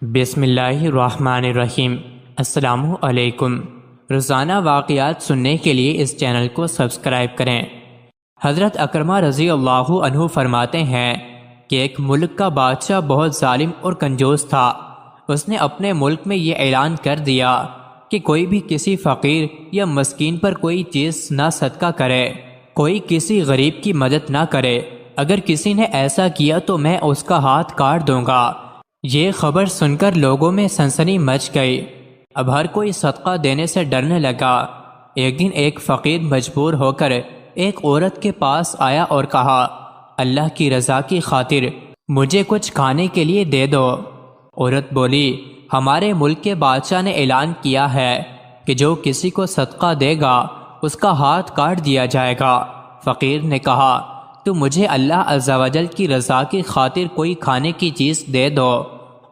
بسم اللہ الرحمن الرحیم۔ السلام علیکم۔ روزانہ واقعات سننے کے لیے اس چینل کو سبسکرائب کریں۔ حضرت اکرمہ رضی اللہ عنہ فرماتے ہیں کہ ایک ملک کا بادشاہ بہت ظالم اور کنجوس تھا۔ اس نے اپنے ملک میں یہ اعلان کر دیا کہ کوئی بھی کسی فقیر یا مسکین پر کوئی چیز نہ صدقہ کرے، کوئی کسی غریب کی مدد نہ کرے۔ اگر کسی نے ایسا کیا تو میں اس کا ہاتھ کاٹ دوں گا۔ یہ خبر سن کر لوگوں میں سنسنی مچ گئی۔ اب ہر کوئی صدقہ دینے سے ڈرنے لگا۔ ایک دن ایک فقیر مجبور ہو کر ایک عورت کے پاس آیا اور کہا، اللہ کی رضا کی خاطر مجھے کچھ کھانے کے لیے دے دو۔ عورت بولی، ہمارے ملک کے بادشاہ نے اعلان کیا ہے کہ جو کسی کو صدقہ دے گا اس کا ہاتھ کاٹ دیا جائے گا۔ فقیر نے کہا، تو مجھے اللہ عز و جل کی رضا کی خاطر کوئی کھانے کی چیز دے دو۔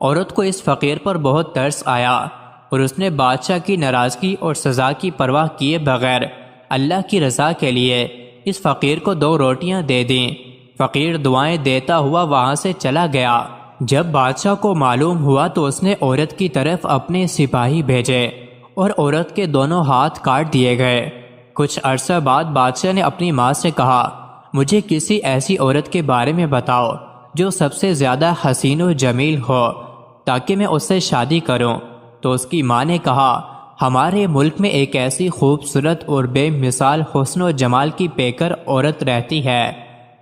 عورت کو اس فقیر پر بہت ترس آیا اور اس نے بادشاہ کی ناراضگی اور سزا کی پرواہ کیے بغیر اللہ کی رضا کے لیے اس فقیر کو 2 روٹیاں دے دیں۔ فقیر دعائیں دیتا ہوا وہاں سے چلا گیا۔ جب بادشاہ کو معلوم ہوا تو اس نے عورت کی طرف اپنے سپاہی بھیجے اور عورت کے دونوں ہاتھ کاٹ دیے گئے۔ کچھ عرصہ بعد بادشاہ نے اپنی ماں سے کہا، مجھے کسی ایسی عورت کے بارے میں بتاؤ جو سب سے زیادہ حسین و جمیل ہو تاکہ میں اس سے شادی کروں۔ تو اس کی ماں نے کہا، ہمارے ملک میں ایک ایسی خوبصورت اور بے مثال حسن و جمال کی پیکر عورت رہتی ہے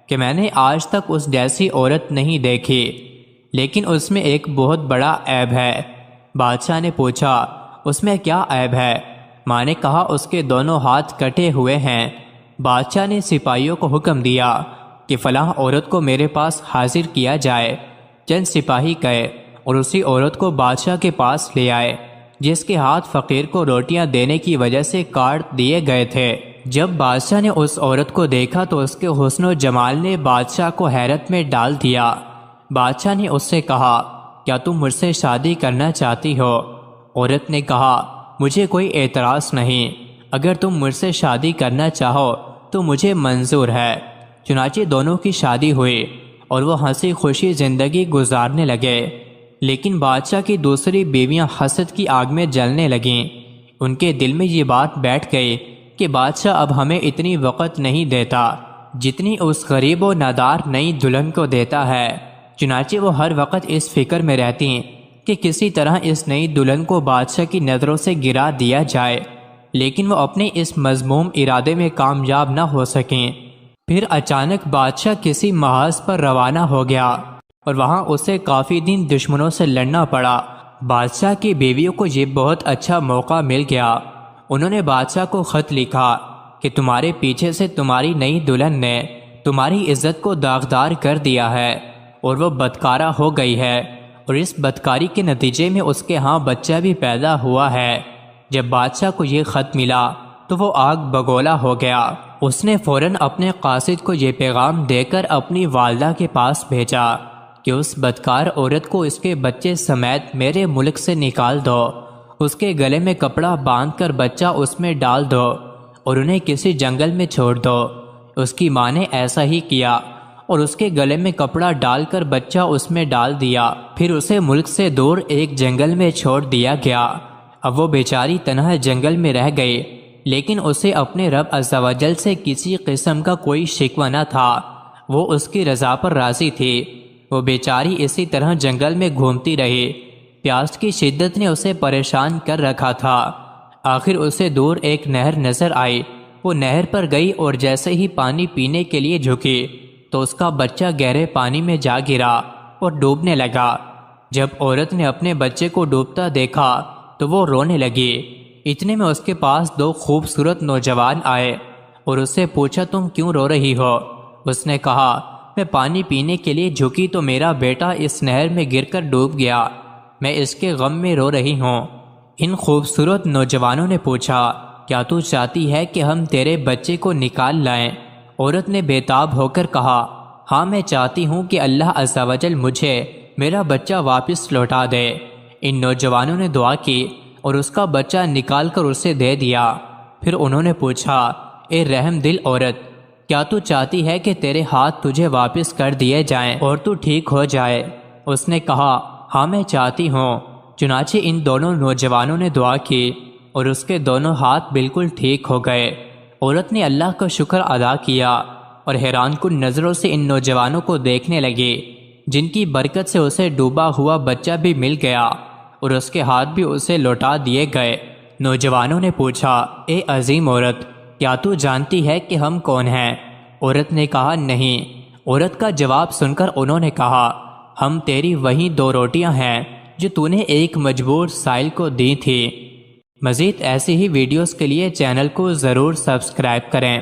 کہ میں نے آج تک اس جیسی عورت نہیں دیکھی، لیکن اس میں ایک بہت بڑا عیب ہے۔ بادشاہ نے پوچھا، اس میں کیا عیب ہے؟ ماں نے کہا، اس کے دونوں ہاتھ کٹے ہوئے ہیں۔ بادشاہ نے سپاہیوں کو حکم دیا کہ فلاں عورت کو میرے پاس حاضر کیا جائے۔ چند سپاہی گئے اور اسی عورت کو بادشاہ کے پاس لے آئے جس کے ہاتھ فقیر کو روٹیاں دینے کی وجہ سے کاٹ دیے گئے تھے۔ جب بادشاہ نے اس عورت کو دیکھا تو اس کے حسن و جمال نے بادشاہ کو حیرت میں ڈال دیا۔ بادشاہ نے اس سے کہا، کیا تم مجھ سے شادی کرنا چاہتی ہو؟ عورت نے کہا، مجھے کوئی اعتراض نہیں، اگر تم مجھ سے شادی کرنا چاہو تو مجھے منظور ہے۔ چنانچہ دونوں کی شادی ہوئی اور وہ ہنسی خوشی زندگی گزارنے لگے۔ لیکن بادشاہ کی دوسری بیویاں حسد کی آگ میں جلنے لگیں۔ ان کے دل میں یہ بات بیٹھ گئی کہ بادشاہ اب ہمیں اتنی وقت نہیں دیتا جتنی اس غریب و نادار نئی دلہن کو دیتا ہے۔ چنانچہ وہ ہر وقت اس فکر میں رہتی کہ کسی طرح اس نئی دلہن کو بادشاہ کی نظروں سے گرا دیا جائے، لیکن وہ اپنے اس مذموم ارادے میں کامیاب نہ ہو سکیں۔ پھر اچانک بادشاہ کسی محاذ پر روانہ ہو گیا اور وہاں اسے کافی دن دشمنوں سے لڑنا پڑا۔ بادشاہ کی بیویوں کو یہ بہت اچھا موقع مل گیا۔ انہوں نے بادشاہ کو خط لکھا کہ تمہارے پیچھے سے تمہاری نئی دلہن نے تمہاری عزت کو داغدار کر دیا ہے اور وہ بدکارہ ہو گئی ہے، اور اس بدکاری کے نتیجے میں اس کے ہاں بچہ بھی پیدا ہوا ہے۔ جب بادشاہ کو یہ خط ملا تو وہ آگ بگولا ہو گیا۔ اس نے فوراً اپنے قاصد کو یہ پیغام دے کر اپنی والدہ کے پاس بھیجا کہ اس بدکار عورت کو اس کے بچے سمیت میرے ملک سے نکال دو، اس کے گلے میں کپڑا باندھ کر بچہ اس میں ڈال دو اور انہیں کسی جنگل میں چھوڑ دو۔ اس کی ماں نے ایسا ہی کیا اور اس کے گلے میں کپڑا ڈال کر بچہ اس میں ڈال دیا۔ پھر اسے ملک سے دور ایک جنگل میں چھوڑ دیا گیا۔ اب وہ بیچاری تنہا جنگل میں رہ گئی، لیکن اسے اپنے رب عز و جل سے کسی قسم کا کوئی شکوہ نہ تھا۔ وہ اس کی رضا پر راضی تھی۔ وہ بیچاری اسی طرح جنگل میں گھومتی رہی۔ پیاس کی شدت نے اسے پریشان کر رکھا تھا۔ آخر اسے دور ایک نہر نظر آئی۔ وہ نہر پر گئی اور جیسے ہی پانی پینے کے لیے جھکی تو اس کا بچہ گہرے پانی میں جا گرا اور ڈوبنے لگا۔ جب عورت نے اپنے بچے کو ڈوبتا دیکھا تو وہ رونے لگی۔ اتنے میں اس کے پاس 2 خوبصورت نوجوان آئے اور اس سے پوچھا، تم کیوں رو رہی ہو؟ اس نے کہا، میں پانی پینے کے لیے جھکی تو میرا بیٹا اس نہر میں گر کر ڈوب گیا، میں اس کے غم میں رو رہی ہوں۔ ان خوبصورت نوجوانوں نے پوچھا، کیا تو چاہتی ہے کہ ہم تیرے بچے کو نکال لائیں؟ عورت نے بے تاب ہو کر کہا، ہاں میں چاہتی ہوں کہ اللہ عز و جل مجھے میرا بچہ واپس لوٹا دے۔ ان نوجوانوں نے دعا کی اور اس کا بچہ نکال کر اسے دے دیا۔ پھر انہوں نے پوچھا، اے رحم دل عورت، کیا تو چاہتی ہے کہ تیرے ہاتھ تجھے واپس کر دیے جائیں اور تو ٹھیک ہو جائے؟ اس نے کہا، ہاں میں چاہتی ہوں۔ چنانچہ ان دونوں نوجوانوں نے دعا کی اور اس کے دونوں ہاتھ بالکل ٹھیک ہو گئے۔ عورت نے اللہ کا شکر ادا کیا اور حیران کن نظروں سے ان نوجوانوں کو دیکھنے لگی، جن کی برکت سے اسے ڈوبا ہوا بچہ بھی مل گیا اور اس کے ہاتھ بھی اسے لوٹا دیے گئے۔ نوجوانوں نے پوچھا، اے عظیم عورت، کیا تو جانتی ہے کہ ہم کون ہیں؟ عورت نے کہا، نہیں۔ عورت کا جواب سن کر انہوں نے کہا، ہم تیری وہی 2 روٹیاں ہیں جو تو نے ایک مجبور سائل کو دی تھی۔ مزید ایسی ہی ویڈیوز کے لیے چینل کو ضرور سبسکرائب کریں۔